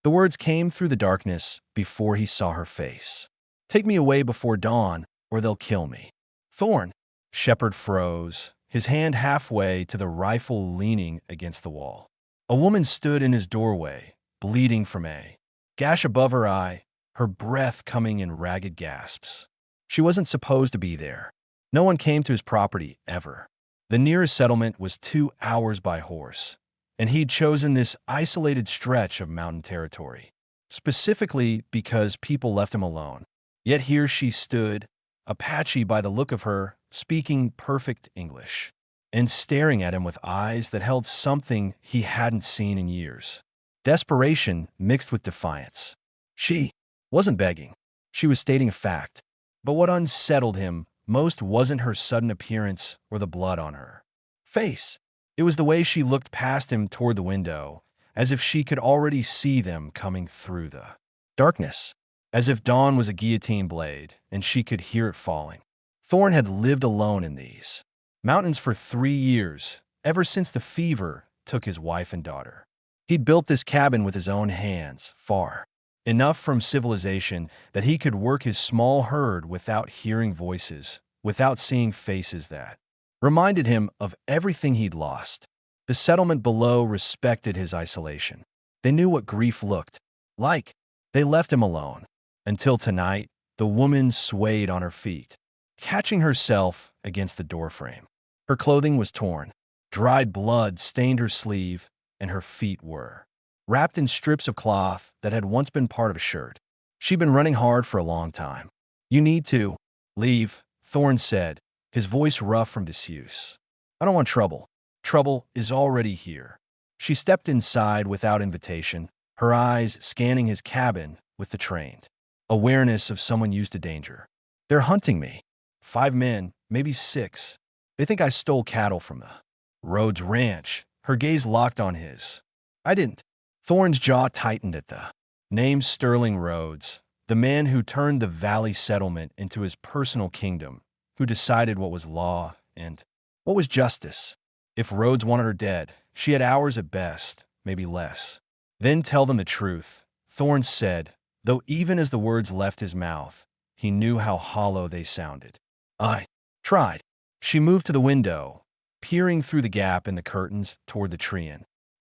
The words came through the darkness before he saw her face. "Take me away before dawn, or they'll kill me." "Thorn!" Shepard froze, his hand halfway to the rifle leaning against the wall. A woman stood in his doorway, bleeding from a gash above her eye, her breath coming in ragged gasps. She wasn't supposed to be there. No one came to his property, ever. The nearest settlement was 2 hours by horse, and he'd chosen this isolated stretch of mountain territory, specifically because people left him alone. Yet here she stood, Apache by the look of her, speaking perfect English, and staring at him with eyes that held something he hadn't seen in years. Desperation mixed with defiance. She wasn't begging. She was stating a fact. But what unsettled him most wasn't her sudden appearance or the blood on her face. It was the way she looked past him toward the window, as if she could already see them coming through the darkness, as if dawn was a guillotine blade and she could hear it falling. Thorn had lived alone in these mountains for 3 years, ever since the fever took his wife and daughter. He'd built this cabin with his own hands, far enough from civilization that he could work his small herd without hearing voices, without seeing faces that reminded him of everything he'd lost. The settlement below respected his isolation. They knew what grief looked like. They left him alone. Until tonight, the woman swayed on her feet, catching herself against the doorframe. Her clothing was torn. Dried blood stained her sleeve, and her feet were wrapped in strips of cloth that had once been part of a shirt. She'd been running hard for a long time. "You need to leave," Thorn said, his voice rough from disuse. "I don't want trouble. Trouble is already here." She stepped inside without invitation, her eyes scanning his cabin with the trained awareness of someone used to danger. "They're hunting me. 5 men, maybe 6. They think I stole cattle from the Rhodes Ranch." Her gaze locked on his. "I didn't." Thorn's jaw tightened at the name Sterling Rhodes, the man who turned the valley settlement into his personal kingdom, who decided what was law and what was justice. If Rhodes wanted her dead, she had hours at best, maybe less. "Then tell them the truth," Thorn said, though even as the words left his mouth, he knew how hollow they sounded. "I tried." She moved to the window, peering through the gap in the curtains toward the tree.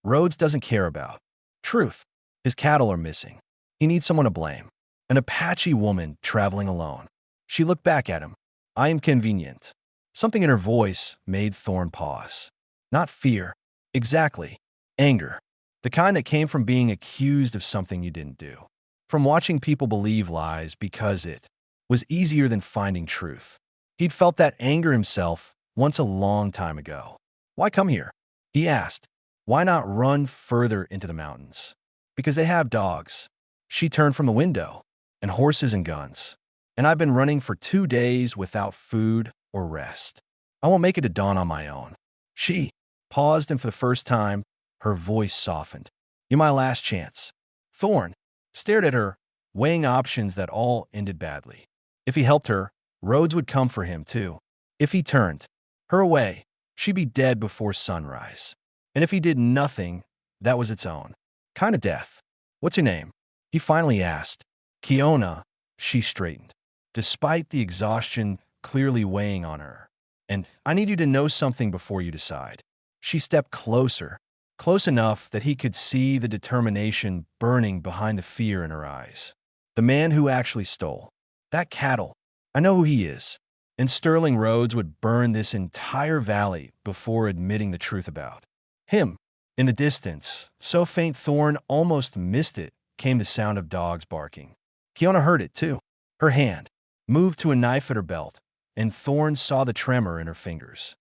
"Rhodes doesn't care about truth. His cattle are missing. He needs someone to blame. An Apache woman traveling alone." She looked back at him. "I am convenient." Something in her voice made Thorn pause. Not fear. Exactly. Anger. The kind that came from being accused of something you didn't do. From watching people believe lies because it was easier than finding truth. He'd felt that anger himself once a long time ago. "Why come here?" he asked. "Why not run further into the mountains?" "Because they have dogs." She turned from the window. "And horses and guns. And I've been running for 2 days without food or rest. I won't make it to dawn on my own." She paused, and for the first time, her voice softened. "You're my last chance." Thorn stared at her, weighing options that all ended badly. If he helped her, Rhodes would come for him, too. If he turned her away, she'd be dead before sunrise. And if he did nothing, that was its own kind of death. "What's your name?" he finally asked. "Kiona." She straightened, despite the exhaustion clearly weighing on her. "And I need you to know something before you decide." She stepped closer, close enough that he could see the determination burning behind the fear in her eyes. "The man who actually stole that cattle, I know who he is. And Sterling Rhodes would burn this entire valley before admitting the truth about him." In the distance, so faint Thorn almost missed it, came the sound of dogs barking. Kiona heard it, too. Her hand moved to a knife at her belt, and Thorn saw the tremor in her fingers.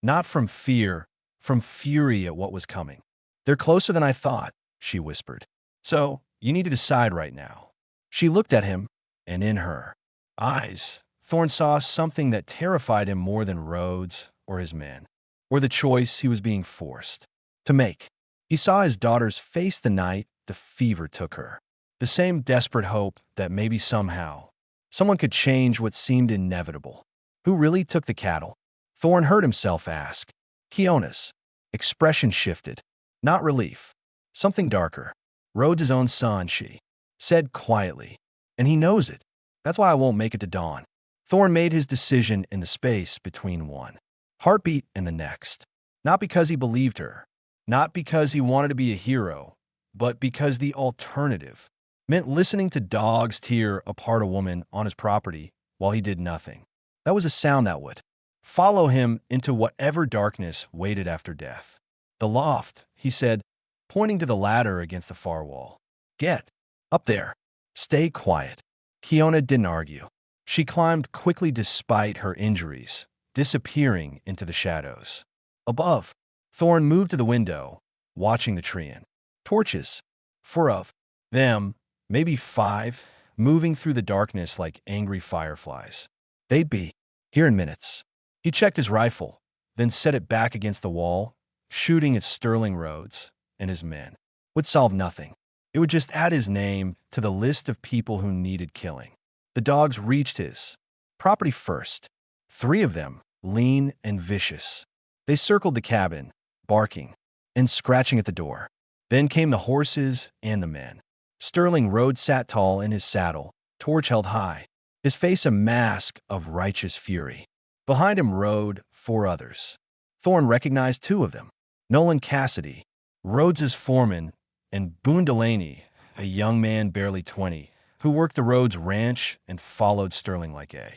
Not from fear, from fury at what was coming. "They're closer than I thought," she whispered. "So, you need to decide right now." She looked at him, and in her eyes, Thorn saw something that terrified him more than Rhodes or his men, or the choice he was being forced to make. He saw his daughter's face the night the fever took her. The same desperate hope that maybe somehow someone could change what seemed inevitable. Who really took the cattle? Thorn heard himself ask. Kiona's expression shifted. Not relief. Something darker. Rhodes' own son, she said quietly. And he knows it. That's why I won't make it to dawn. Thorn made his decision in the space between one heartbeat and the next. Not because he believed her, not because he wanted to be a hero, but because the alternative meant listening to dogs tear apart a woman on his property while he did nothing. That was a sound that would follow him into whatever darkness waited after death. The loft, he said, pointing to the ladder against the far wall. Get up there. Stay quiet. Kiona didn't argue. She climbed quickly despite her injuries, disappearing into the shadows. Above, Thorn moved to the window, watching the tree-in. Torches. 4 of them, maybe 5, moving through the darkness like angry fireflies. They'd be here in minutes. He checked his rifle, then set it back against the wall, shooting at Sterling Rhodes and his men. Would solve nothing. It would just add his name to the list of people who needed killing. The dogs reached his property first. 3 of them, lean and vicious. They circled the cabin, barking and scratching at the door. Then came the horses and the men. Sterling Rhodes sat tall in his saddle, torch held high, his face a mask of righteous fury. Behind him rode 4 others. Thorn recognized 2 of them. Nolan Cassidy, Rhodes's foreman, and Boone Delaney, a young man barely 20, who worked the Rhodes ranch and followed Sterling like a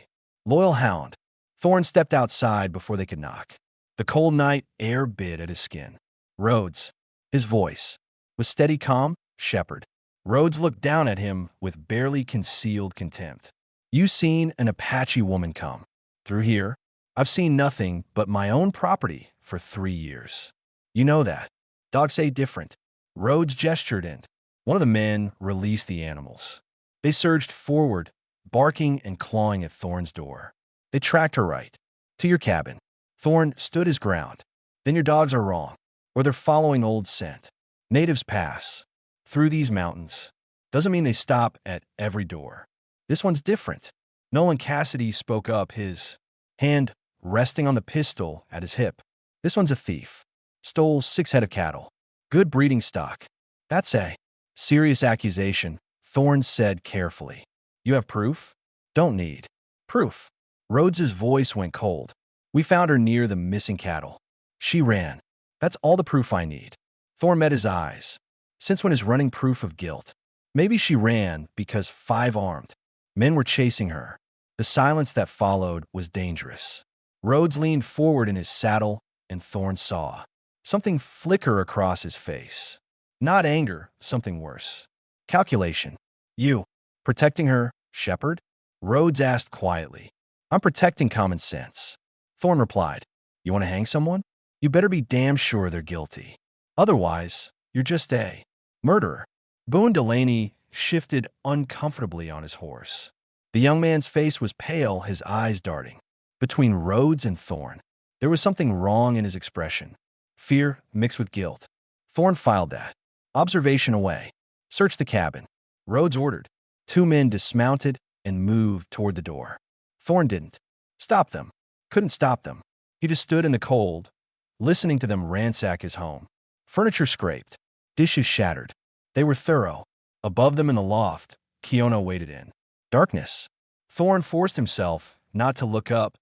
loyal hound. Thorn stepped outside before they could knock. The cold night air bit at his skin. Rhodes, his voice, was steady, calm. Shepherd. Rhodes looked down at him with barely concealed contempt. You seen an Apache woman come through here? I've seen nothing but my own property for 3 years. You know that. Dogs say different. Rhodes gestured and one of the men released the animals. They surged forward, barking and clawing at Thorn's door. They tracked her right to your cabin. Thorn stood his ground. Then your dogs are wrong, or they're following old scent. Natives pass through these mountains. Doesn't mean they stop at every door. This one's different. Nolan Cassidy spoke up, his hand resting on the pistol at his hip. This one's a thief. Stole 6 head of cattle. Good breeding stock. That's a serious accusation, Thorn said carefully. You have proof? Don't need proof. Rhodes's voice went cold. We found her near the missing cattle. She ran. That's all the proof I need. Thorn met his eyes. Since when is running proof of guilt? Maybe she ran because 5 armed men were chasing her. The silence that followed was dangerous. Rhodes leaned forward in his saddle, and Thorn saw something flicker across his face. Not anger, something worse. Calculation. You protecting her, Shepherd? Rhodes asked quietly. I'm protecting common sense. Thorn replied. You want to hang someone? You better be damn sure they're guilty. Otherwise, you're just a murderer. Boone Delaney shifted uncomfortably on his horse. The young man's face was pale, his eyes darting. Between Rhodes and Thorn, there was something wrong in his expression. Fear mixed with guilt. Thorn filed that observation away. Search the cabin. Rhodes ordered. 2 men dismounted and moved toward the door. Thorn didn't stop them. Couldn't stop them. He just stood in the cold, listening to them ransack his home. Furniture scraped. Dishes shattered. They were thorough. Above them in the loft, Kiona waited in darkness. Thorn forced himself not to look up,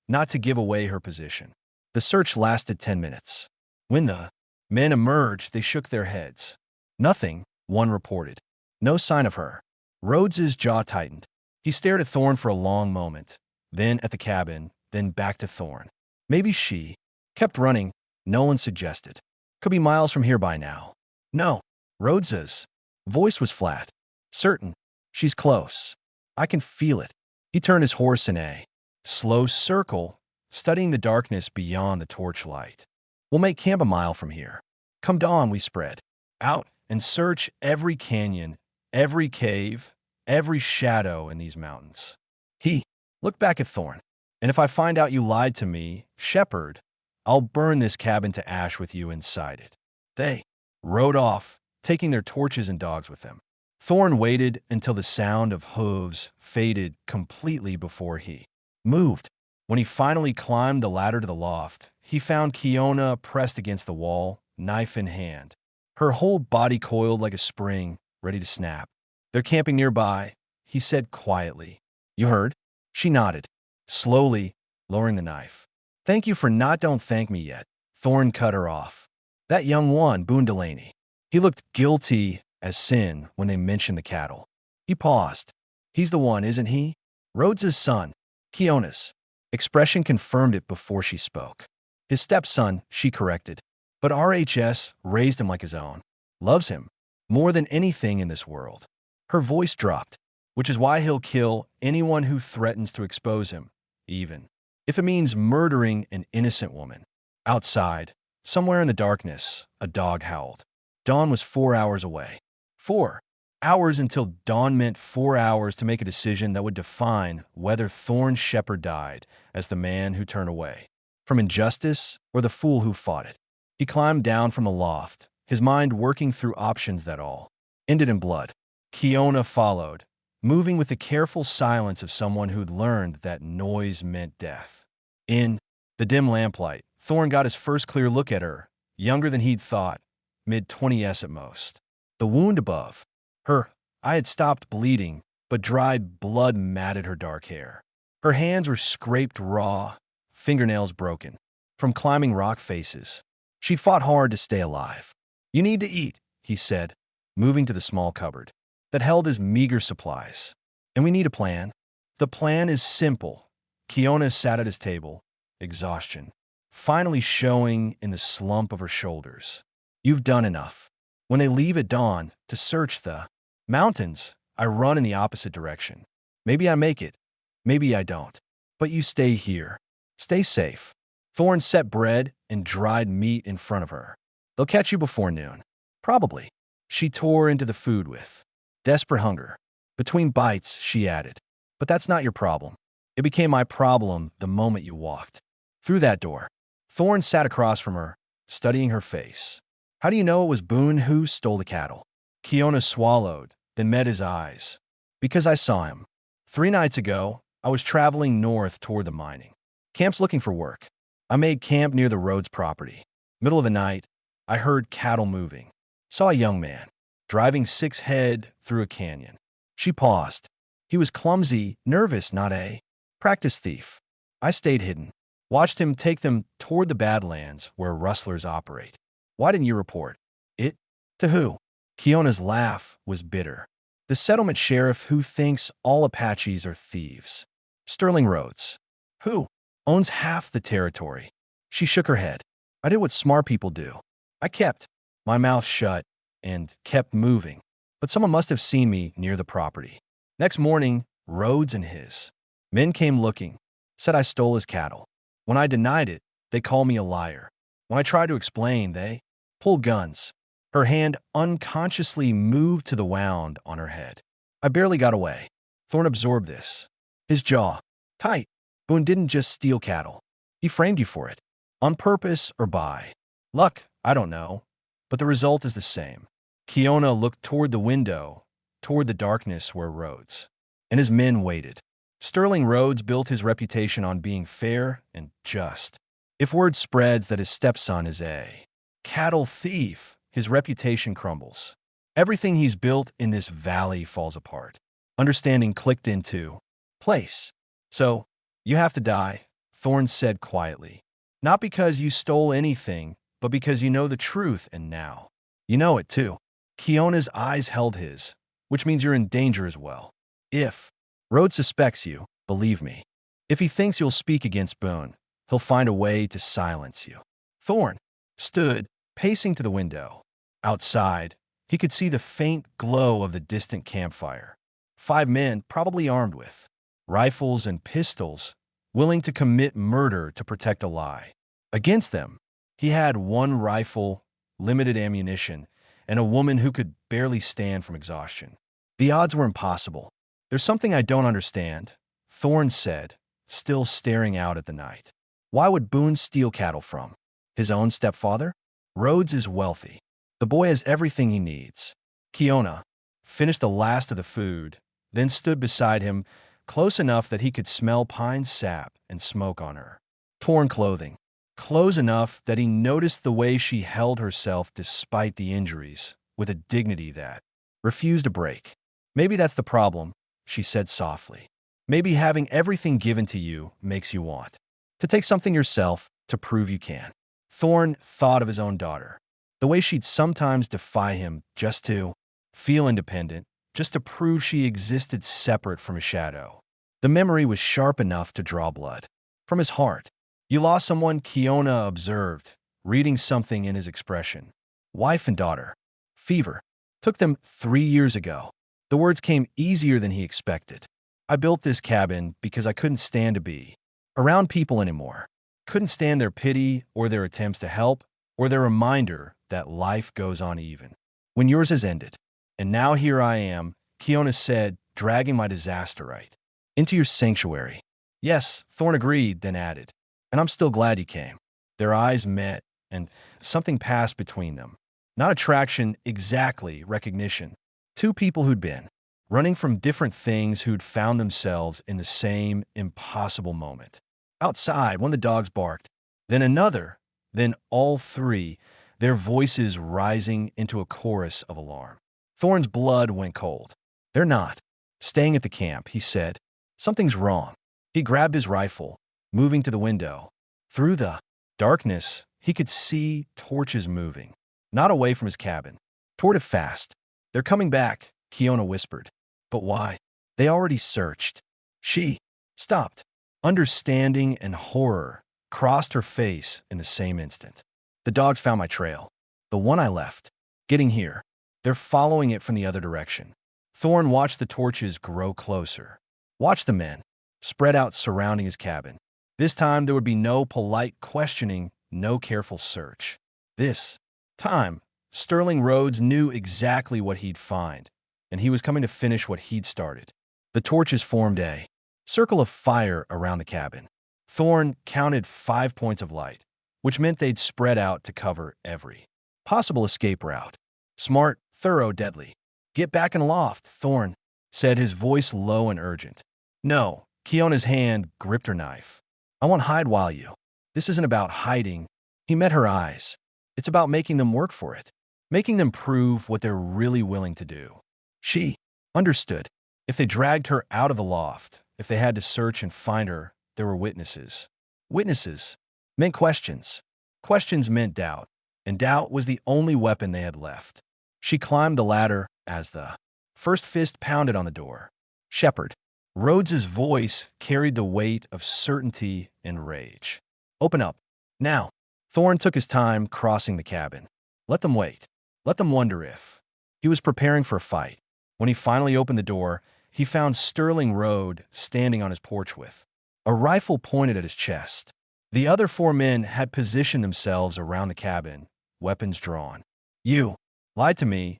not to give away her position. The search lasted 10 minutes. When the men emerged, they shook their heads. Nothing, one reported. No sign of her. Rhodes's jaw tightened. He stared at Thorn for a long moment, then at the cabin, then back to Thorn. Maybe she kept running, Nolan suggested. Could be miles from here by now. No. Rhodes's voice was flat. Certain. She's close. I can feel it. He turned his horse in a slow circle, studying the darkness beyond the torchlight. We'll make camp a mile from here. Come dawn, we spread out and search every canyon, every cave, every shadow in these mountains. He looked back at Thorn. And if I find out you lied to me, Shepherd, I'll burn this cabin to ash with you inside it. They rode off, taking their torches and dogs with them. Thorn waited until the sound of hooves faded completely before he moved. When he finally climbed the ladder to the loft, he found Kiona pressed against the wall, knife in hand. her whole body coiled like a spring, ready to snap. "They're camping nearby," he said quietly. "You heard?" She nodded, slowly lowering the knife. "Thank you for not don't thank me yet." Thorne cut her off. "That young one, Boone Delaney. He looked guilty as sin when they mentioned the cattle." He paused. "He's the one, isn't he? Rhodes's son, Keonis." Expression confirmed it before she spoke. "His stepson," she corrected. "But RHS raised him like his own. Loves him more than anything in this world." Her voice dropped. "Which is why he'll kill anyone who threatens to expose him, even if it means murdering an innocent woman." Outside, somewhere in the darkness, a dog howled. Dawn was 4 hours away. 4 hours until dawn meant 4 hours to make a decision that would define whether Thorne Shepard died as the man who turned away from injustice or the fool who fought it. He climbed down from the loft, his mind working through options that all ended in blood. Keona followed, moving with the careful silence of someone who'd learned that noise meant death. In the dim lamplight, Thorne got his first clear look at her, younger than he'd thought, mid-20s at most. The wound above her eye had stopped bleeding, but dried blood matted her dark hair. Her hands were scraped raw, fingernails broken, from climbing rock faces. She fought hard to stay alive. "You need to eat," he said, moving to the small cupboard that held his meager supplies. "And we need a plan." "The plan is simple." Keona sat at his table, exhaustion finally showing in the slump of her shoulders. "You've done enough. When they leave at dawn to search the mountains, I run in the opposite direction. Maybe I make it, maybe I don't. But you stay here. Stay safe." Thorne set bread and dried meat in front of her. "They'll catch you before noon." "Probably." She tore into the food with desperate hunger. Between bites, she added, "But that's not your problem. It became my problem the moment you walked through that door." Thorne sat across from her, studying her face. "How do you know it was Boone who stole the cattle?" Keona swallowed, then met his eyes. "Because I saw him. 3 nights ago, I was traveling north toward the mining camps looking for work. I made camp near the Rhodes property. Middle of the night, I heard cattle moving. Saw a young man driving 6 head through a canyon." She paused. "He was clumsy, nervous, not a practice thief. I stayed hidden. Watched him take them toward the Badlands where rustlers operate." "Why didn't you report it? To who?" Keona's laugh was bitter. "The settlement sheriff who thinks all Apaches are thieves. Sterling Rhodes, who owns half the territory." She shook her head. "I did what smart people do. I kept my mouth shut and kept moving. But someone must have seen me near the property. Next morning, Rhodes and his men came looking, said I stole his cattle. When I denied it, they called me a liar. When I tried to explain, they pulled guns." Her hand unconsciously moved to the wound on her head. "I barely got away." Thorne absorbed this, his jaw tight. "Boone didn't just steal cattle. He framed you for it. On purpose or by luck, I don't know. But the result is the same." Keona looked toward the window, toward the darkness where Rhodes and his men waited. Sterling Rhodes built his reputation on being fair and just. If word spreads that his stepson is a cattle thief, his reputation crumbles. Everything he's built in this valley falls apart. Understanding clicked into place. "So, you have to die," Thorne said quietly. "Not because you stole anything, but because you know the truth, and now you know it too." Keona's eyes held his, "Which means you're in danger as well. If Rhodes suspects you, believe me. If he thinks you'll speak against Boone, he'll find a way to silence you." Thorne stood, pacing to the window. Outside, he could see the faint glow of the distant campfire. 5 men, probably armed with rifles and pistols, willing to commit murder to protect a lie. Against them, he had 1 rifle, limited ammunition, and a woman who could barely stand from exhaustion. The odds were impossible. "There's something I don't understand," Thorne said, still staring out at the night. "Why would Boone steal cattle from his own stepfather? Rhodes is wealthy. The boy has everything he needs." Keona finished the last of the food, then stood beside him, close enough that he could smell pine sap and smoke on her torn clothing. close enough that he noticed the way she held herself despite the injuries, with a dignity that refused to break. Maybe that's the problem, she said softly. Maybe having everything given to you makes you want to take something yourself to prove you can. Thorne thought of his own daughter, the way she'd sometimes defy him just to feel independent, just to prove she existed separate from his shadow. The memory was sharp enough to draw blood from his heart. You lost someone, Kiona observed, reading something in his expression. Wife and daughter. Fever. Took them 3 years ago. The words came easier than he expected. I built this cabin because I couldn't stand to be around people anymore. Couldn't stand their pity or their attempts to help or their reminder that life goes on even when yours has ended. And now here I am, Kiona said, dragging my disaster right into your sanctuary. Yes, Thorne agreed, then added, and I'm still glad you came. Their eyes met, and something passed between them. Not attraction, exactly, recognition. Two people who'd been running from different things, who'd found themselves in the same impossible moment. Outside, one of the dogs barked, then another, then all three, their voices rising into a chorus of alarm. Thorne's blood went cold. They're not staying at the camp, he said. Something's wrong. He grabbed his rifle, moving to the window. Through the darkness, he could see torches moving, not away from his cabin, toward it fast. They're coming back, Kiona whispered. But why? They already searched. She stopped. Understanding and horror crossed her face in the same instant. The dogs found my trail. The one I left. Getting here. They're following it from the other direction. Thorne watched the torches grow closer. Watched the men spread out surrounding his cabin. This time there would be no polite questioning, no careful search. This time, Sterling Rhodes knew exactly what he'd find, and he was coming to finish what he'd started. The torches formed a circle of fire around the cabin. Thorne counted 5 points of light, which meant they'd spread out to cover every possible escape route. Smart, thorough, deadly. Get back in loft, Thorne said, his voice low and urgent. No, Kiona's hand gripped her knife. I won't hide while you. This isn't about hiding. He met her eyes. It's about making them work for it. Making them prove what they're really willing to do. She understood. If they dragged her out of the loft, if they had to search and find her, there were witnesses. Witnesses meant questions. Questions meant doubt. And doubt was the only weapon they had left. She climbed the ladder as the first fist pounded on the door. Shepard. Rhodes's voice carried the weight of certainty and rage. Open up. Now. Thorne took his time crossing the cabin. Let them wait. Let them wonder if. He was preparing for a fight. When he finally opened the door, he found Sterling Rhodes standing on his porch with a rifle pointed at his chest. The other 4 men had positioned themselves around the cabin, weapons drawn. You lied to me,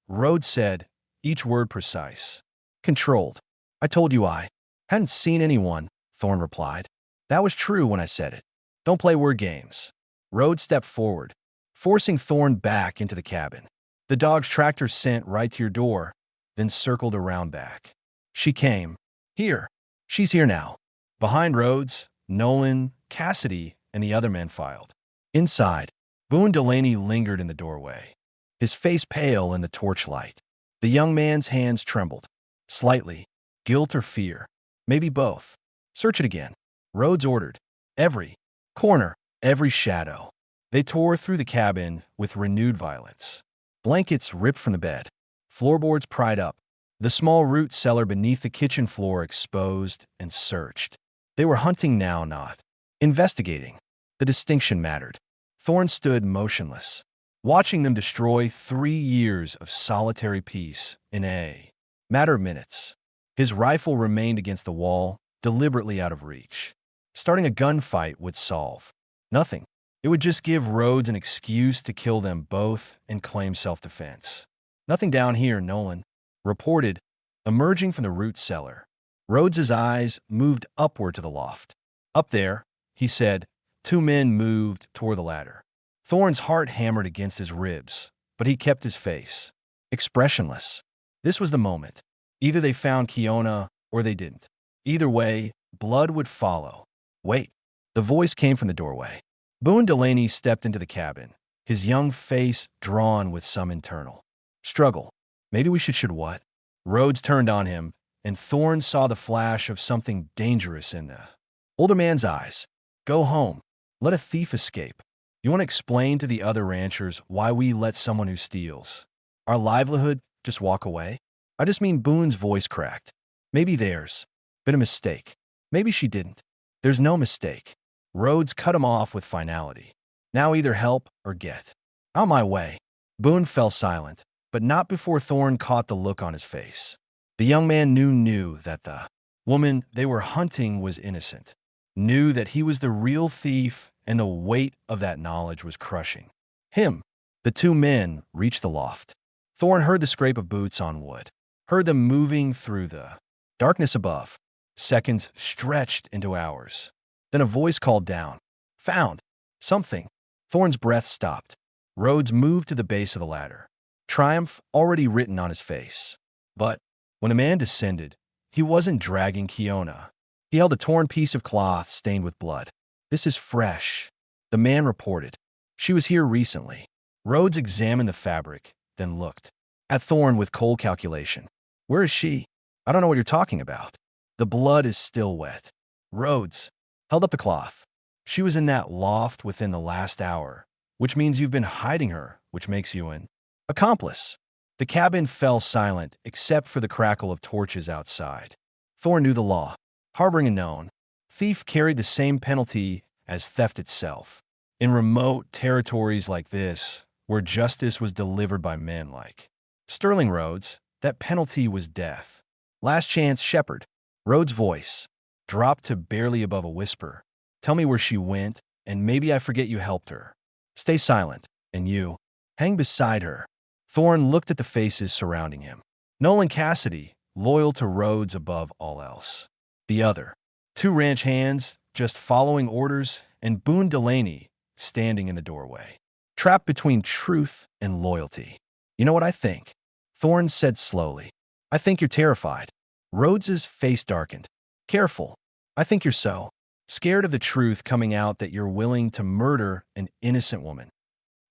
Rhodes said, each word precise. Controlled. I told you I hadn't seen anyone, Thorne replied. That was true when I said it. Don't play word games. Rhodes stepped forward, forcing Thorne back into the cabin. The dog's tracked her scent right to your door, then circled around back. She came. Here. She's here now. Behind Rhodes, Nolan, Cassidy, and the other men filed. Inside, Boone Delaney lingered in the doorway, his face pale in the torchlight. The young man's hands trembled. Slightly. Guilt or fear. Maybe both. Search it again. Rhodes ordered. Every corner, every shadow. They tore through the cabin with renewed violence. Blankets ripped from the bed. Floorboards pried up. The small root cellar beneath the kitchen floor exposed and searched. They were hunting now, not investigating. The distinction mattered. Thorne stood motionless, watching them destroy 3 years of solitary peace in a matter of minutes. His rifle remained against the wall, deliberately out of reach. Starting a gunfight would solve nothing. It would just give Rhodes an excuse to kill them both and claim self-defense. Nothing down here, Nolan reported, emerging from the root cellar. Rhodes's eyes moved upward to the loft. Up there, he said. 2 men moved toward the ladder. Thorne's heart hammered against his ribs, but he kept his face expressionless. This was the moment. Either they found Kiona or they didn't. Either way, blood would follow. Wait. The voice came from the doorway. Boone Delaney stepped into the cabin, his young face drawn with some internal struggle. Maybe we should what? Rhodes turned on him, and Thorne saw the flash of something dangerous in the older man's eyes. Go home. Let a thief escape. You want to explain to the other ranchers why we let someone who steals our livelihood just walk away? I just mean Boone's voice cracked. Maybe there's been a mistake. Maybe she didn't. There's no mistake. Rhodes cut him off with finality. Now either help or get out my way. Boone fell silent, but not before Thorne caught the look on his face. The young man knew that the woman they were hunting was innocent, knew that he was the real thief, and the weight of that knowledge was crushing him. The two men reached the loft. Thorne heard the scrape of boots on wood, heard them moving through the darkness above. Seconds stretched into hours. Then a voice called down, "Found something." Thorne's breath stopped. Rhodes moved to the base of the ladder, triumph already written on his face. But when the man descended, he wasn't dragging Kiona. He held a torn piece of cloth stained with blood. "This is fresh," the man reported. "She was here recently." Rhodes examined the fabric, then looked at Thorne with cold calculation. "Where is she?" "I don't know what you're talking about." "The blood is still wet." Rhodes held up the cloth. "She was in that loft within the last hour, which means you've been hiding her, which makes you an accomplice." The cabin fell silent except for the crackle of torches outside. Thorne knew the law. Harboring a known thief carried the same penalty as theft itself. In remote territories like this, where justice was delivered by men like Sterling Rhodes, that penalty was death. "Last chance, Shepherd." Rhodes' voice dropped to barely above a whisper. "Tell me where she went, and maybe I forget you helped her. Stay silent, and you, hang beside her." Thorne looked at the faces surrounding him. Nolan Cassidy, loyal to Rhodes above all else. The other, two ranch hands, just following orders, and Boone Delaney, standing in the doorway, trapped between truth and loyalty. "You know what I think?" Thorne said slowly. "I think you're terrified." Rhodes's face darkened. "Careful. I think you're so scared of the truth coming out that you're willing to murder an innocent woman."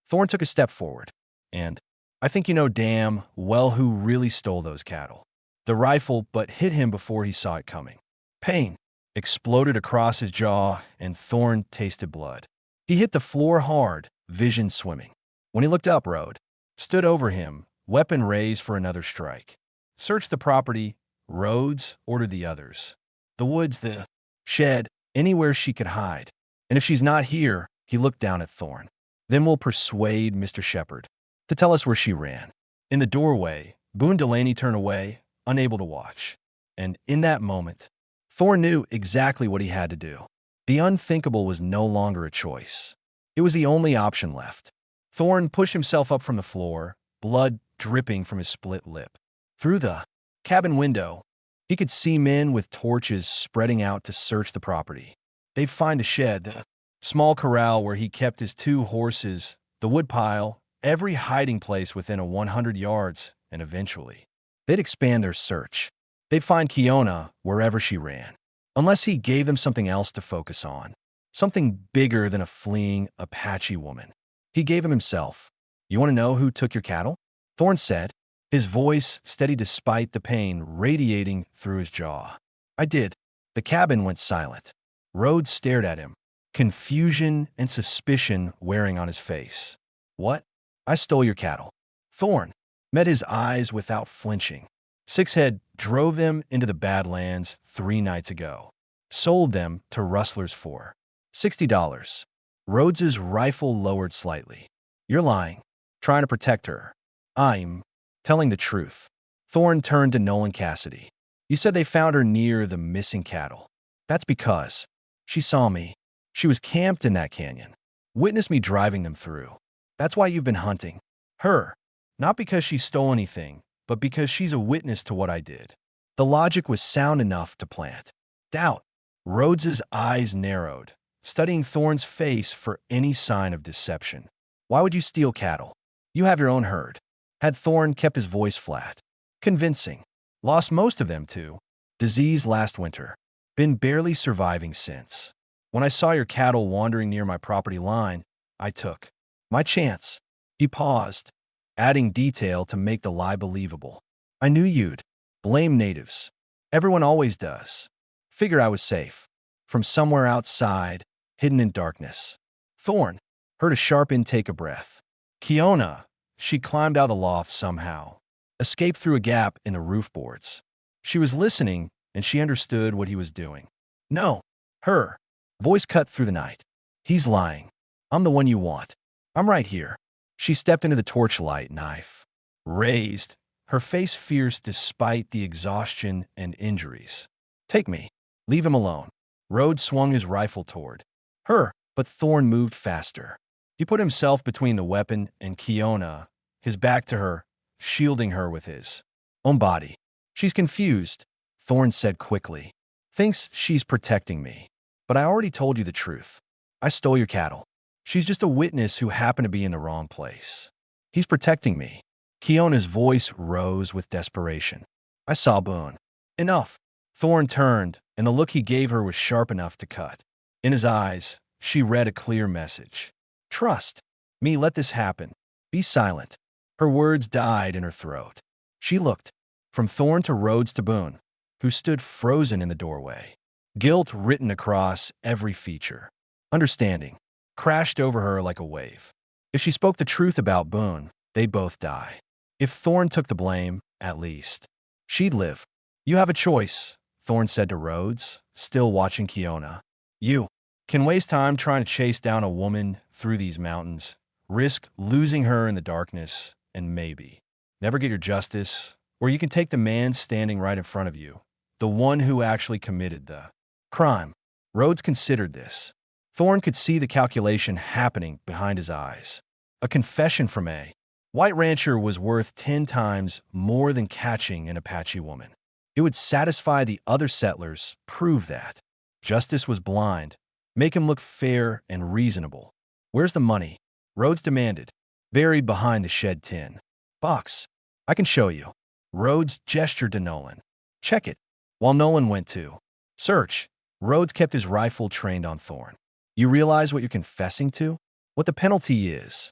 Thorne took a step forward. "And I think you know damn well who really stole those cattle." The rifle but hit him before he saw it coming. Pain exploded across his jaw, and Thorne tasted blood. He hit the floor hard, vision swimming. When he looked up, Rhodes stood over him, weapon raised for another strike. "Search the property," Rhodes ordered the others. "The woods, the shed, anywhere she could hide. And if she's not here," he looked down at Thorne, "then we'll persuade Mr. Shepherd to tell us where she ran." In the doorway, Boone Delaney turned away, unable to watch. And in that moment, Thorne knew exactly what he had to do. The unthinkable was no longer a choice. It was the only option left. Thorne pushed himself up from the floor, blood dripping from his split lip. Through the cabin window, he could see men with torches spreading out to search the property. They'd find the shed, the small corral where he kept his two horses, the woodpile, every hiding place within a 100 yards, and eventually, they'd expand their search. They'd find Kiona wherever she ran, unless he gave them something else to focus on, something bigger than a fleeing Apache woman. He gave him himself. "You want to know who took your cattle?" Thorne said, his voice steady despite the pain radiating through his jaw. "I did." The cabin went silent. Rhodes stared at him, confusion and suspicion wearing on his face. "What?" "I stole your cattle." Thorne met his eyes without flinching. Sixhead drove them into the Badlands 3 nights ago. Sold them to rustlers for $60. Rhodes's rifle lowered slightly. "You're lying. Trying to protect her." "I'm telling the truth." Thorne turned to Nolan Cassidy. "You said they found her near the missing cattle. That's because she saw me. She was camped in that canyon. Witnessed me driving them through. That's why you've been hunting her. Not because she stole anything, but because she's a witness to what I did." The logic was sound enough to plant doubt. Rhodes's eyes narrowed, studying Thorne's face for any sign of deception. "Why would you steal cattle? You have your own herd." Had Thorne kept his voice flat, convincing. "Lost most of them to disease last winter. Been barely surviving since." When I saw your cattle wandering near my property line, I took my chance. He paused, adding detail to make the lie believable. I knew you'd blame natives. Everyone always does. Figure I was safe. From somewhere outside, hidden in darkness. Thorn heard a sharp intake of breath. Kiona, she climbed out of the loft somehow, escaped through a gap in the roof boards. She was listening, and she understood what he was doing. No, her voice cut through the night. He's lying. I'm the one you want. I'm right here. She stepped into the torchlight, knife raised, her face fierce despite the exhaustion and injuries. Take me. Leave him alone. Rhodes swung his rifle toward her, but Thorn moved faster. He put himself between the weapon and Kiona, his back to her, shielding her with his own body. She's confused, Thorn said quickly. Thinks she's protecting me. But I already told you the truth. I stole your cattle. She's just a witness who happened to be in the wrong place. He's protecting me. Kiona's voice rose with desperation. I saw Boone. Enough. Thorn turned, and the look he gave her was sharp enough to cut. In his eyes, she read a clear message. Trust me, let this happen. Be silent. Her words died in her throat. She looked from Thorn to Rhodes to Boone, who stood frozen in the doorway. Guilt written across every feature. Understanding crashed over her like a wave. If she spoke the truth about Boone, they'd both die. If Thorn took the blame, at least, she'd live. You have a choice, Thorn said to Rhodes, still watching Kiona. You can waste time trying to chase down a woman through these mountains, risk losing her in the darkness, and maybe never get your justice, or you can take the man standing right in front of you, the one who actually committed the crime. Rhodes considered this. Thorn could see the calculation happening behind his eyes. A confession from a white rancher was worth 10 times more than catching an Apache woman. It would satisfy the other settlers, prove that justice was blind, make him look fair and reasonable. Where's the money? Rhodes demanded. Buried behind the shed tin box. I can show you. Rhodes gestured to Nolan. Check it. While Nolan went to search, Rhodes kept his rifle trained on Thorn. You realize what you're confessing to? What the penalty is?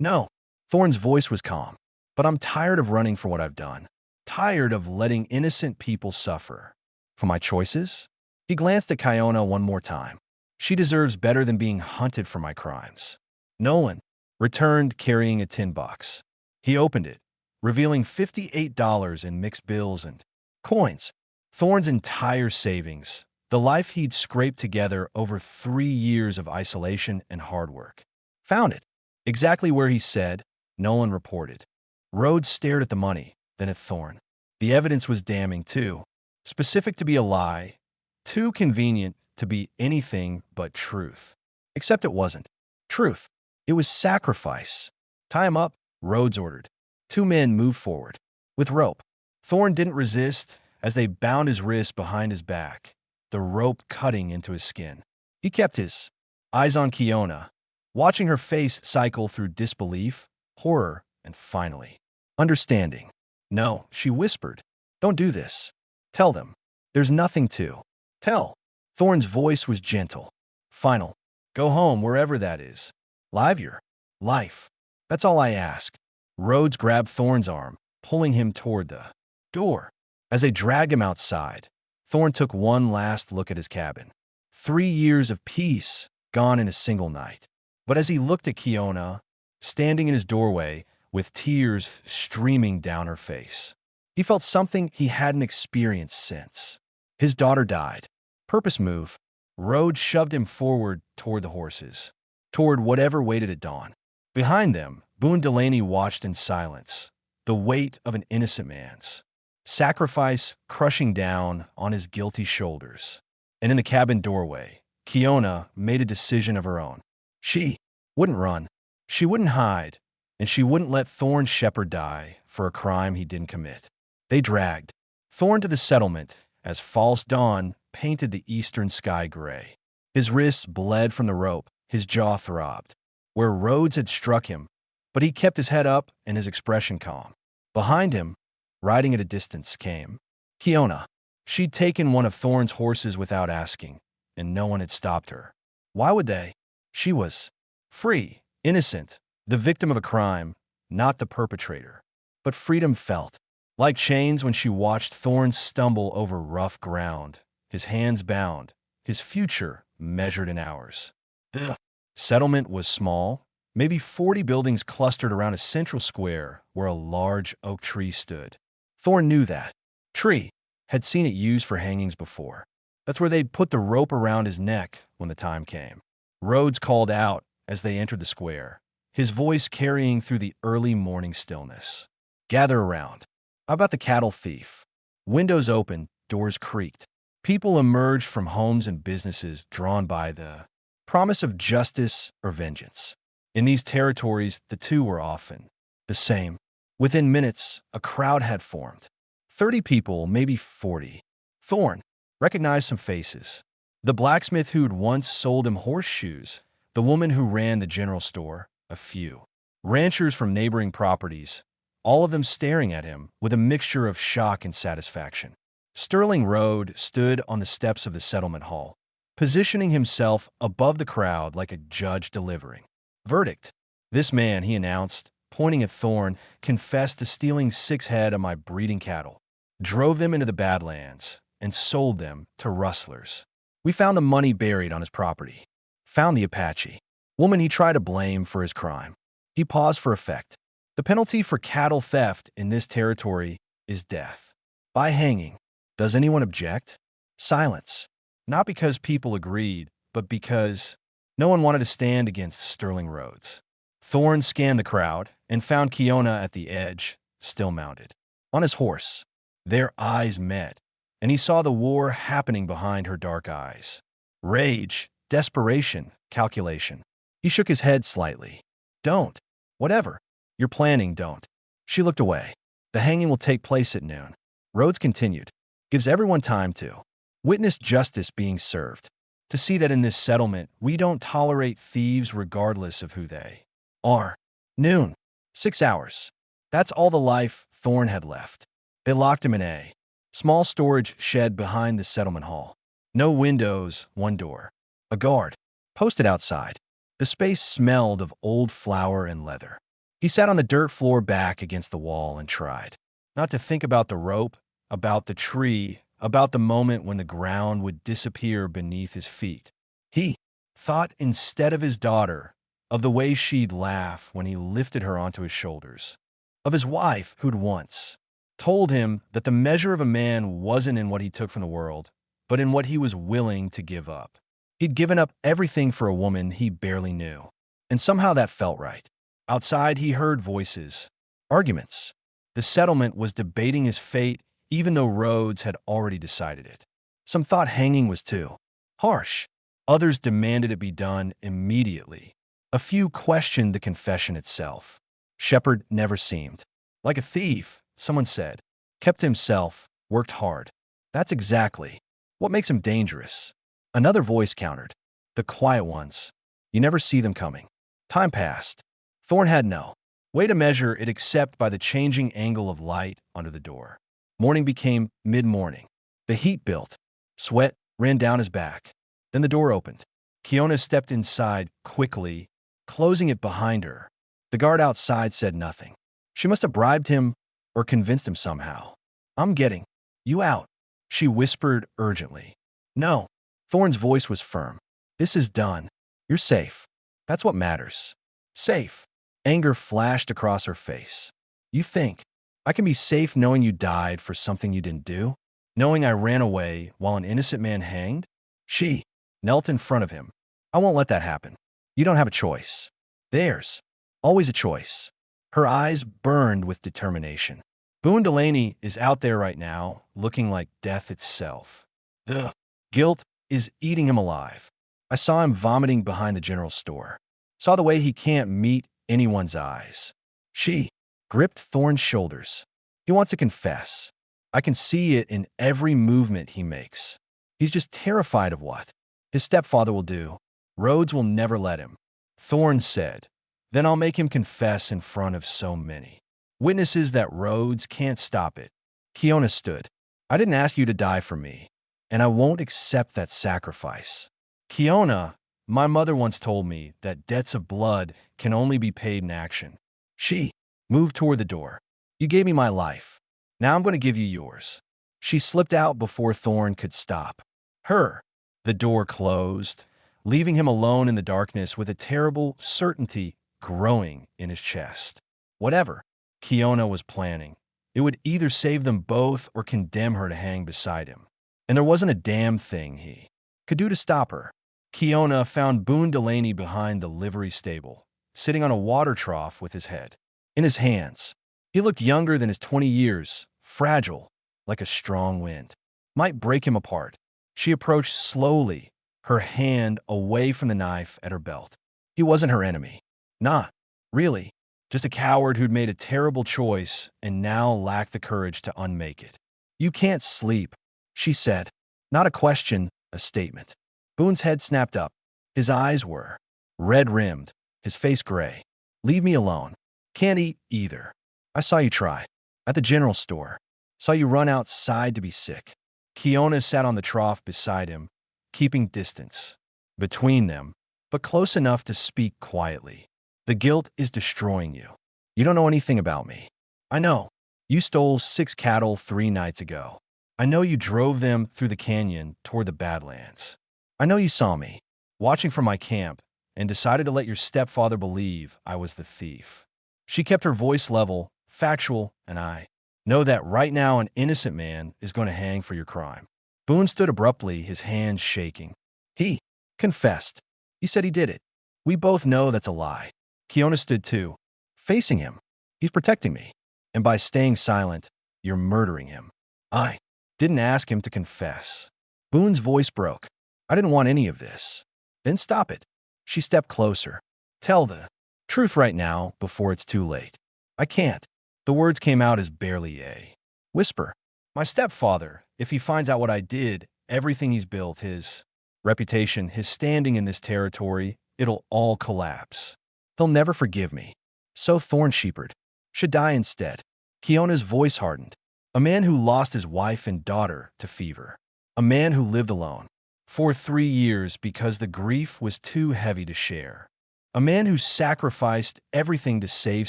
No. Thorn's voice was calm. But I'm tired of running for what I've done. Tired of letting innocent people suffer. For my choices? He glanced at Kiona one more time. She deserves better than being hunted for my crimes. Nolan returned carrying a tin box. He opened it, revealing $58 in mixed bills and coins. Thorn's entire savings, the life he'd scraped together over 3 years of isolation and hard work. Found it. Exactly where he said, Nolan reported. Rhodes stared at the money, then at Thorn. The evidence was damning, too. Specific to be a lie, too convenient to be anything but truth. Except it wasn't truth. It was sacrifice. Tie him up, Rhodes ordered. 2 men moved forward. With rope. Thorn didn't resist as they bound his wrists behind his back, the rope cutting into his skin. He kept his eyes on Kiona, watching her face cycle through disbelief, horror, and finally, understanding. No, she whispered. Don't do this. Tell them. There's nothing to tell. Thorn's voice was gentle. Final. Go home, wherever that is. Live your life. That's all I ask. Rhodes grabbed Thorn's arm, pulling him toward the door. As they dragged him outside, Thorn took one last look at his cabin. 3 years of peace gone in a single night. But as he looked at Kiona, standing in his doorway with tears streaming down her face, he felt something he hadn't experienced since. His daughter died. Purpose move. Rhodes shoved him forward toward the horses, toward whatever waited at dawn. Behind them, Boone Delaney watched in silence, the weight of an innocent man's sacrifice crushing down on his guilty shoulders. And in the cabin doorway, Kiona made a decision of her own. She wouldn't run, she wouldn't hide, and she wouldn't let Thorn Shepherd die for a crime he didn't commit. They dragged Thorn to the settlement as false dawn painted the eastern sky gray. His wrists bled from the rope, his jaw throbbed, where Rhodes had struck him, but he kept his head up and his expression calm. Behind him, riding at a distance, came Kiona. She'd taken one of Thorn's horses without asking, and no one had stopped her. Why would they? She was free, innocent, the victim of a crime, not the perpetrator. But freedom felt like chains when she watched Thorne stumble over rough ground, his hands bound, his future measured in hours. The settlement was small, maybe 40 buildings clustered around a central square where a large oak tree stood. Thorne knew that tree, had seen it used for hangings before. That's where they'd put the rope around his neck when the time came. Rhodes called out as they entered the square, his voice carrying through the early morning stillness. Gather around. How about the cattle thief? Windows opened, doors creaked. People emerged from homes and businesses drawn by the promise of justice or vengeance. In these territories, the two were often the same. Within minutes, a crowd had formed. 30 people, maybe 40. Thorne recognized some faces. The blacksmith who'd once sold him horseshoes, the woman who ran the general store, a few ranchers from neighboring properties, all of them staring at him with a mixture of shock and satisfaction. Sterling Road stood on the steps of the settlement hall, positioning himself above the crowd like a judge delivering verdict. This man, he announced, pointing at Thorne, confessed to stealing 6 head of my breeding cattle, drove them into the Badlands, and sold them to rustlers. We found the money buried on his property. Found the Apache woman he tried to blame for his crime. He paused for effect. The penalty for cattle theft in this territory is death. By hanging. Does anyone object? Silence. Not because people agreed, but because no one wanted to stand against Sterling Rhodes. Thorne scanned the crowd and found Kiona at the edge, still mounted. On his horse. Their eyes met, and he saw the war happening behind her dark eyes. Rage, desperation, calculation. He shook his head slightly. Don't. Whatever. You're planning, don't. She looked away. The hanging will take place at noon. Rhodes continued. Gives everyone time to witness justice being served. To see that in this settlement, we don't tolerate thieves regardless of who they are. Noon. 6 hours. That's all the life Thorne had left. They locked him in a small storage shed behind the settlement hall. No windows, one door. A guard posted outside. The space smelled of old flour and leather. He sat on the dirt floor back against the wall and tried not to think about the rope, about the tree, about the moment when the ground would disappear beneath his feet. He thought instead of his daughter, of the way she'd laugh when he lifted her onto his shoulders, of his wife who'd once told him that the measure of a man wasn't in what he took from the world, but in what he was willing to give up. He'd given up everything for a woman he barely knew, and somehow that felt right. Outside, he heard voices, arguments. The settlement was debating his fate, even though Rhodes had already decided it. Some thought hanging was too harsh. Others demanded it be done immediately. A few questioned the confession itself. Shepard never seemed like a thief, someone said. Kept to himself, worked hard. That's exactly what makes him dangerous. Another voice countered. The quiet ones. You never see them coming. Time passed. Thorne had no way to measure it except by the changing angle of light under the door. Morning became mid-morning. The heat built. Sweat ran down his back. Then the door opened. Kiona stepped inside quickly, closing it behind her. The guard outside said nothing. She must have bribed him or convinced him somehow. I'm getting you out, she whispered urgently. No. Thorne's voice was firm. This is done. You're safe. That's what matters. Safe. Anger flashed across her face. You think I can be safe knowing you died for something you didn't do? Knowing I ran away while an innocent man hanged? She knelt in front of him. I won't let that happen. You don't have a choice. There's always a choice. Her eyes burned with determination. Boone Delaney is out there right now, looking like death itself. The guilt is eating him alive. I saw him vomiting behind the general store. Saw the way he can't meet anyone's eyes. She gripped Thorne's shoulders. He wants to confess. I can see it in every movement he makes. He's just terrified of what his stepfather will do. Rhodes will never let him. Thorne said, then I'll make him confess in front of so many witnesses that Rhodes can't stop it. Kiona stood. I didn't ask you to die for me. and I won't accept that sacrifice. Kiona, my mother once told me that debts of blood can only be paid in action. She moved toward the door. You gave me my life. Now I'm going to give you yours. She slipped out before Thorn could stop her. The door closed, leaving him alone in the darkness with a terrible certainty growing in his chest. Whatever Kiona was planning, it would either save them both or condemn her to hang beside him. And there wasn't a damn thing he could do to stop her. Kiona found Boone Delaney behind the livery stable, sitting on a water trough with his head in his hands. He looked younger than his 20 years, fragile, like a strong wind. Might break him apart. She approached slowly, her hand away from the knife at her belt. He wasn't her enemy. Not really. Just a coward who'd made a terrible choice and now lacked the courage to unmake it. You can't sleep, she said. Not a question, a statement. Boone's head snapped up. His eyes were red-rimmed, his face gray. Leave me alone. Can't eat either. I saw you try. At the general store. Saw you run outside to be sick. Kiona sat on the trough beside him, keeping distance between them, but close enough to speak quietly. The guilt is destroying you. You don't know anything about me. I know. You stole 6 cattle 3 nights ago. I know you drove them through the canyon toward the Badlands. I know you saw me, watching from my camp, and decided to let your stepfather believe I was the thief. She kept her voice level, factual, and I know that right now an innocent man is going to hang for your crime. Boone stood abruptly, his hands shaking. He confessed. He said he did it. We both know that's a lie. Kiona stood too, facing him. He's protecting me. And by staying silent, you're murdering him. I didn't ask him to confess. Boone's voice broke. I didn't want any of this. Then stop it. She stepped closer. Tell the truth right now before it's too late. I can't. The words came out as barely a whisper. My stepfather, if he finds out what I did, everything he's built, his reputation, his standing in this territory, it'll all collapse. He'll never forgive me. So Thorn Shepherd should die instead. Kiona's voice hardened. A man who lost his wife and daughter to fever. A man who lived alone for 3 years because the grief was too heavy to share. A man who sacrificed everything to save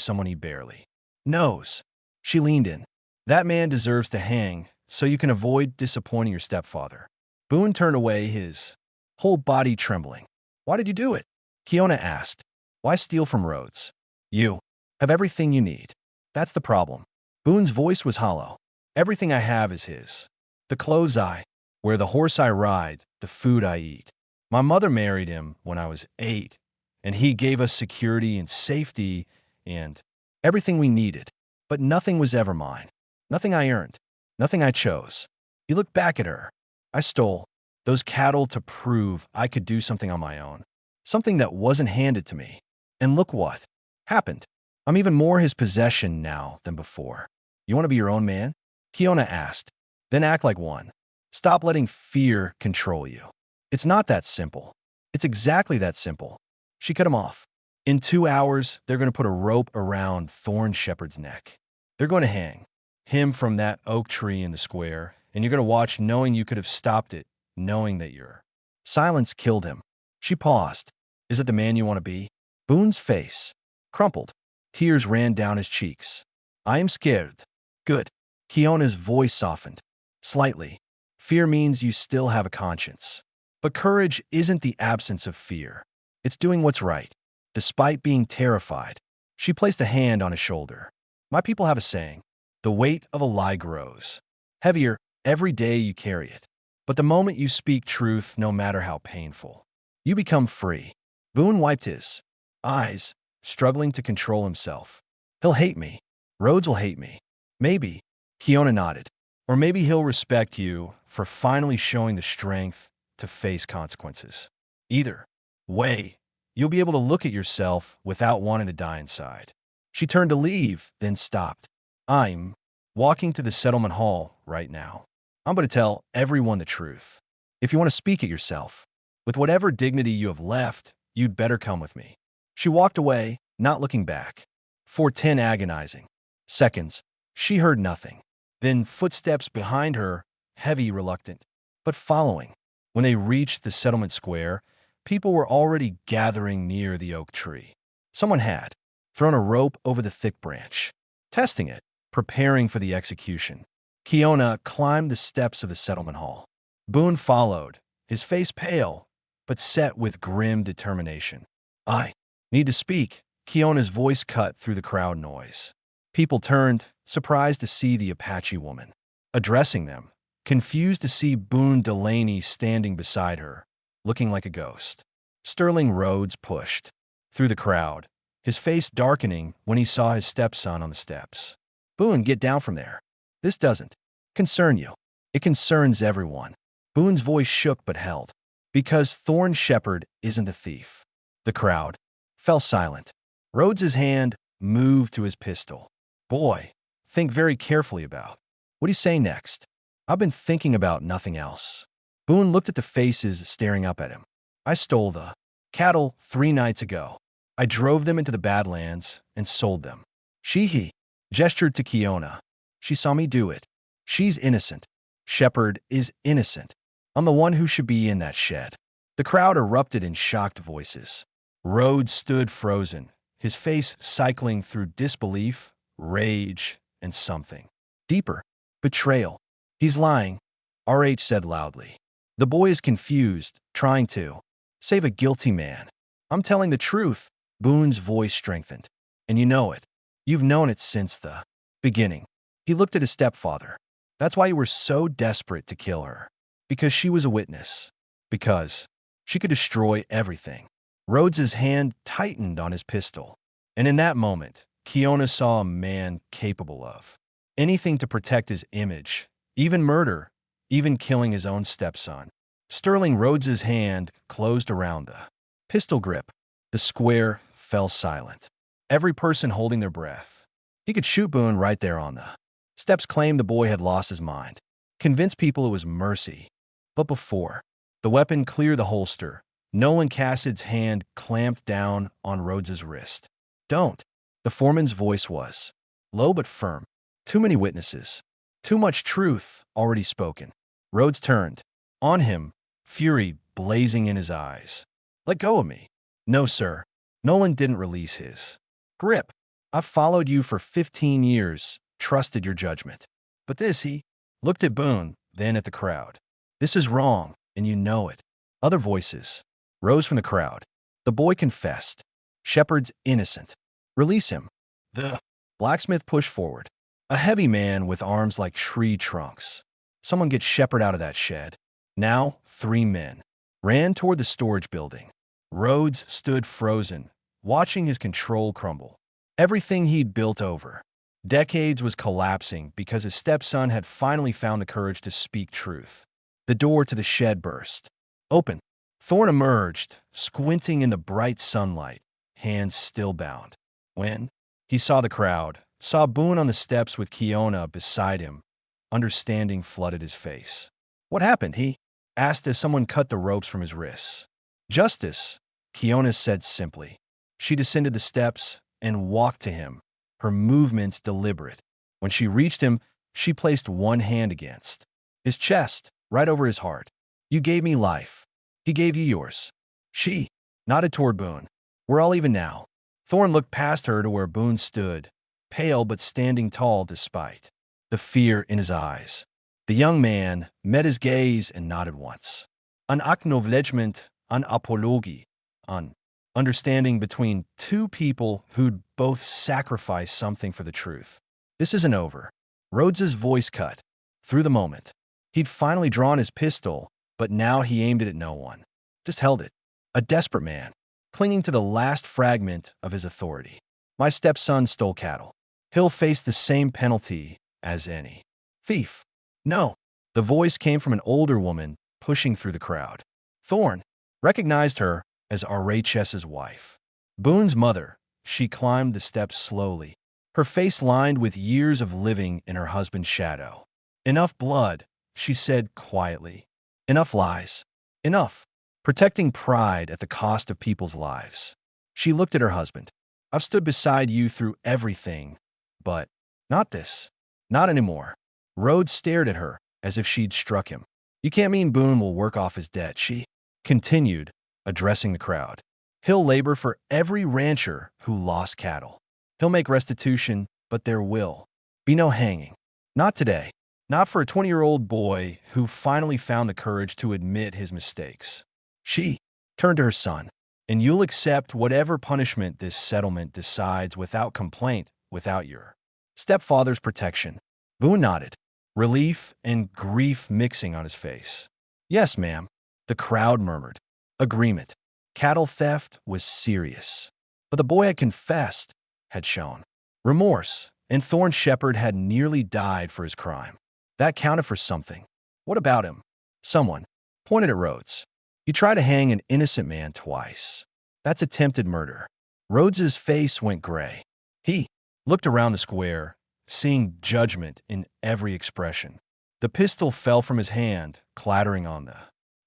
someone he barely knows. She leaned in. That man deserves to hang so you can avoid disappointing your stepfather. Boone turned away, his whole body trembling. Why did you do it? Kiona asked. Why steal from Rhodes? You have everything you need. That's the problem. Boone's voice was hollow. Everything I have is his. The clothes I wear, the horse I ride, the food I eat. My mother married him when I was 8, and he gave us security and safety and everything we needed. But nothing was ever mine. Nothing I earned. Nothing I chose. He looked back at her. I stole those cattle to prove I could do something on my own. Something that wasn't handed to me. And look what happened. I'm even more his possession now than before. You want to be your own man? Kiona asked. Then act like one. Stop letting fear control you. It's not that simple. It's exactly that simple. She cut him off. In 2 hours, they're going to put a rope around Thorn Shepherd's neck. They're going to hang him from that oak tree in the square, and you're going to watch knowing you could have stopped it, knowing that your silence killed him. She paused. Is it the man you want to be? Boone's face crumpled. Tears ran down his cheeks. I am scared. Good. Kiona's voice softened. Slightly. Fear means you still have a conscience. But courage isn't the absence of fear. It's doing what's right, despite being terrified. She placed a hand on his shoulder. My people have a saying. The weight of a lie grows heavier every day you carry it. But the moment you speak truth, no matter how painful, you become free. Boone wiped his eyes, struggling to control himself. He'll hate me. Rhodes will hate me. Maybe. Kiona nodded. Or maybe he'll respect you for finally showing the strength to face consequences. Either way, you'll be able to look at yourself without wanting to die inside. She turned to leave, then stopped. I'm walking to the settlement hall right now. I'm going to tell everyone the truth. If you want to speak it yourself, with whatever dignity you have left, you'd better come with me. She walked away, not looking back. For 10 agonizing seconds, she heard nothing. Then footsteps behind her, heavy, reluctant. But following, when they reached the settlement square, people were already gathering near the oak tree. Someone had thrown a rope over the thick branch, testing it, preparing for the execution. Kiona climbed the steps of the settlement hall. Boone followed, his face pale, but set with grim determination. I need to speak. Kiona's voice cut through the crowd noise. People turned, surprised to see the Apache woman addressing them, confused to see Boone Delaney standing beside her, looking like a ghost. Sterling Rhodes pushed through the crowd, his face darkening when he saw his stepson on the steps. Boone, get down from there. This doesn't concern you. It concerns everyone. Boone's voice shook but held. Because Thorne Shepard isn't a thief. The crowd fell silent. Rhodes's hand moved to his pistol. Boy, think very carefully about. What do you say next? I've been thinking about nothing else. Boone looked at the faces staring up at him. I stole the cattle 3 nights ago. I drove them into the Badlands and sold them. He gestured to Kiona. She saw me do it. She's innocent. Shepard is innocent. I'm the one who should be in that shed. The crowd erupted in shocked voices. Rhodes stood frozen, his face cycling through disbelief, rage, and something deeper. Betrayal. He's lying, RH said loudly. The boy is confused, trying to save a guilty man. I'm telling the truth. Boone's voice strengthened. And you know it. You've known it since the beginning. He looked at his stepfather. That's why you were so desperate to kill her. Because she was a witness. Because she could destroy everything. Rhodes's hand tightened on his pistol. And in that moment, Kiona saw a man capable of anything to protect his image, even murder, even killing his own stepson. Sterling Rhodes's hand closed around the pistol grip. The square fell silent. Every person holding their breath. He could shoot Boone right there on the steps, claimed the boy had lost his mind. Convince people it was mercy. But before the weapon cleared the holster, Nolan Cassid's hand clamped down on Rhodes's wrist. Don't. The foreman's voice was low but firm. Too many witnesses. Too much truth already spoken. Rhodes turned on him, fury blazing in his eyes. Let go of me. No, sir. Nolan didn't release his grip. I've followed you for 15 years, trusted your judgment. But this, he looked at Boone, then at the crowd. This is wrong, and you know it. Other voices rose from the crowd. The boy confessed. Shepard's innocent. Release him. The blacksmith pushed forward. A heavy man with arms like tree trunks. Someone get Shepard out of that shed. Now, 3 men ran toward the storage building. Rhodes stood frozen, watching his control crumble. Everything he'd built over decades was collapsing because his stepson had finally found the courage to speak truth. The door to the shed burst open. Thorne emerged, squinting in the bright sunlight, hands still bound. When he saw the crowd, saw Boone on the steps with Kiona beside him, understanding flooded his face. What happened? He asked as someone cut the ropes from his wrists. Justice, Kiona said simply. She descended the steps and walked to him, her movements deliberate. When she reached him, she placed one hand against his chest, right over his heart. You gave me life. He gave you yours. She nodded toward Boone. We're all even now. Thorne looked past her to where Boone stood, pale but standing tall despite the fear in his eyes. The young man met his gaze and nodded once. An acknowledgement, an apology, an understanding between 2 people who'd both sacrificed something for the truth. This isn't over. Rhodes's voice cut through the moment. He'd finally drawn his pistol, but now he aimed it at no one. Just held it. A desperate man, clinging to the last fragment of his authority. My stepson stole cattle. He'll face the same penalty as any thief. No. The voice came from an older woman pushing through the crowd. Thorne recognized her as RHS's wife. Boone's mother. She climbed the steps slowly, her face lined with years of living in her husband's shadow. Enough blood, she said quietly. Enough lies. Enough. Protecting pride at the cost of people's lives. She looked at her husband. I've stood beside you through everything, but not this. Not anymore. Rhodes stared at her as if she'd struck him. You can't mean Boone will work off his debt, she continued, addressing the crowd. He'll labor for every rancher who lost cattle. He'll make restitution, but there will be no hanging. Not today. Not for a 20-year-old boy who finally found the courage to admit his mistakes. She turned to her son. And you'll accept whatever punishment this settlement decides without complaint, without your stepfather's protection. Boone nodded, relief and grief mixing on his face. Yes, ma'am, the crowd murmured. Agreement. Cattle theft was serious. But the boy had confessed, had shown remorse, and Thorne Shepherd had nearly died for his crime. That counted for something. What about him? Someone pointed at Rhodes. You try to hang an innocent man twice. That's attempted murder. Rhodes's face went gray. He looked around the square, seeing judgment in every expression. The pistol fell from his hand, clattering on the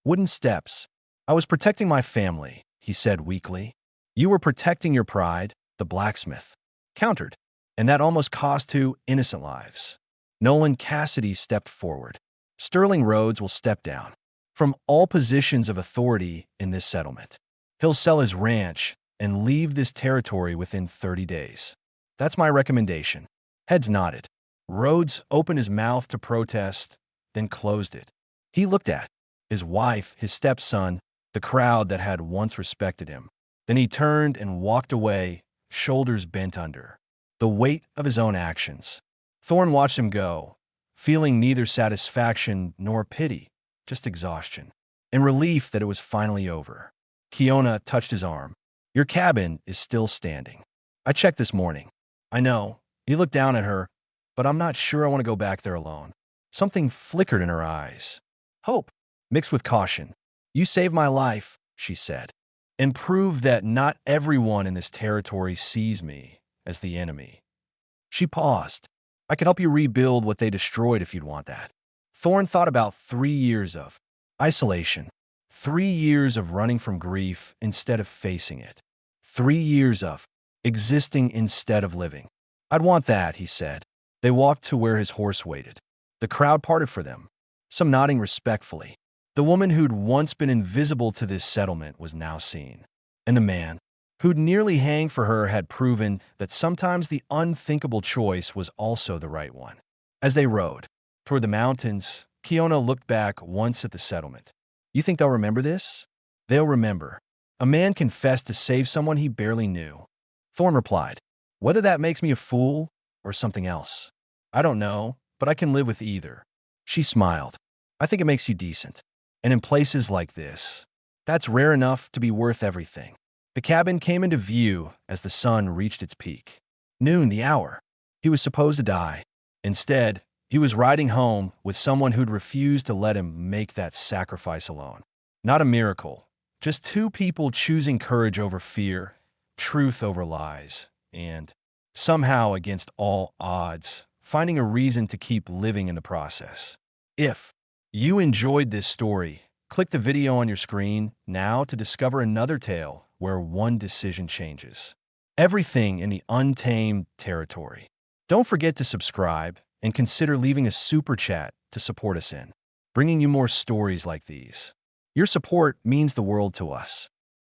wooden steps. I was protecting my family, he said weakly. You were protecting your pride, the blacksmith countered, and that almost cost 2 innocent lives. Nolan Cassidy stepped forward. Sterling Rhodes will step down from all positions of authority in this settlement. He'll sell his ranch and leave this territory within 30 days. That's my recommendation. Heads nodded. Rhodes opened his mouth to protest, then closed it. He looked at his wife, his stepson, the crowd that had once respected him. Then he turned and walked away, shoulders bent under the weight of his own actions. Thorne watched him go, feeling neither satisfaction nor pity, just exhaustion, and relief that it was finally over. Kiona touched his arm. Your cabin is still standing. I checked this morning. I know. He looked down at her, but I'm not sure I want to go back there alone. Something flickered in her eyes. Hope, mixed with caution. You saved my life, she said, and proved that not everyone in this territory sees me as the enemy. She paused. I could help you rebuild what they destroyed if you'd want that. Thorne thought about 3 years of isolation, 3 years of running from grief instead of facing it, 3 years of existing instead of living. I'd want that, he said. They walked to where his horse waited. The crowd parted for them, some nodding respectfully. The woman who'd once been invisible to this settlement was now seen, and the man who'd nearly hanged for her had proven that sometimes the unthinkable choice was also the right one. As they rode toward the mountains, Kiona looked back once at the settlement. You think they'll remember this? They'll remember. A man confessed to save someone he barely knew. Thorne replied, whether that makes me a fool or something else, I don't know, but I can live with either. She smiled. I think it makes you decent. And in places like this, that's rare enough to be worth everything. The cabin came into view as the sun reached its peak. Noon, the hour. He was supposed to die. Instead, he was riding home with someone who'd refused to let him make that sacrifice alone. Not a miracle, just 2 people choosing courage over fear, truth over lies, and, somehow against all odds, finding a reason to keep living in the process. If you enjoyed this story, click the video on your screen now to discover another tale where one decision changes everything in the untamed territory. Don't forget to subscribe and consider leaving a super chat to support us in bringing you more stories like these. Your support means the world to us.